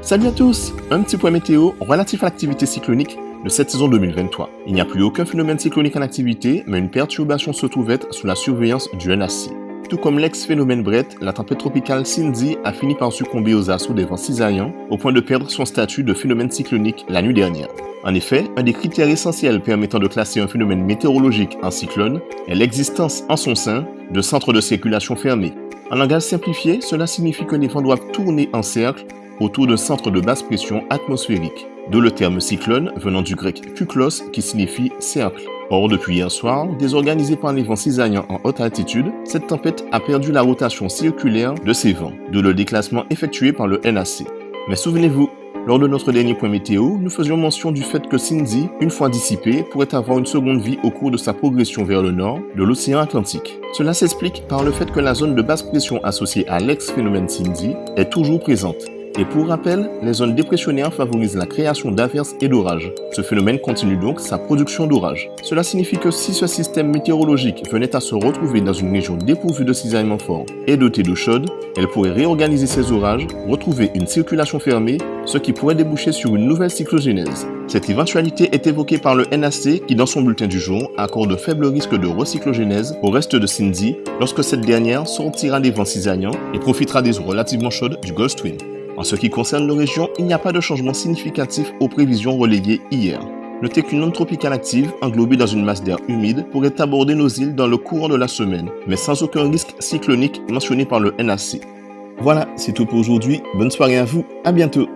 Salut à tous! Un petit point météo relatif à l'activité cyclonique de cette saison 2023. Il n'y a plus aucun phénomène cyclonique en activité, mais une perturbation se trouvait sous la surveillance du NAC. Tout comme l'ex-phénomène Brett, la tempête tropicale Cindy a fini par succomber aux assauts des vents cisaillants au point de perdre son statut de phénomène cyclonique la nuit dernière. En effet, un des critères essentiels permettant de classer un phénomène météorologique en cyclone est l'existence en son sein de centres de circulation fermés. En langage simplifié, cela signifie que les vents doivent tourner en cercle autour d'un centre de basse pression atmosphérique, d'où le terme cyclone venant du grec kuklos qui signifie cercle. Or, depuis hier soir, désorganisée par les vents cisaillants en haute altitude, cette tempête a perdu la rotation circulaire de ses vents, d'où le déclassement effectué par le NAC. Mais souvenez-vous, lors de notre dernier point météo, nous faisions mention du fait que Cindy, une fois dissipée, pourrait avoir une seconde vie au cours de sa progression vers le nord de l'océan Atlantique. Cela s'explique par le fait que la zone de basse pression associée à l'ex-phénomène Cindy est toujours présente. Et pour rappel, les zones dépressionnaires favorisent la création d'averses et d'orages. Ce phénomène continue donc sa production d'orages. Cela signifie que si ce système météorologique venait à se retrouver dans une région dépourvue de cisaillement fort et dotée d'eau chaude, elle pourrait réorganiser ses orages, retrouver une circulation fermée, ce qui pourrait déboucher sur une nouvelle cyclogénèse. Cette éventualité est évoquée par le NAC qui, dans son bulletin du jour, accorde un faible risque de recyclogénèse au reste de Cindy lorsque cette dernière sortira des vents cisaillants et profitera des eaux relativement chaudes du Gulf Stream. En ce qui concerne nos régions, il n'y a pas de changement significatif aux prévisions relayées hier. Notez qu'une onde tropicale active, englobée dans une masse d'air humide, pourrait aborder nos îles dans le courant de la semaine, mais sans aucun risque cyclonique mentionné par le NAC. Voilà, c'est tout pour aujourd'hui. Bonne soirée à vous, à bientôt!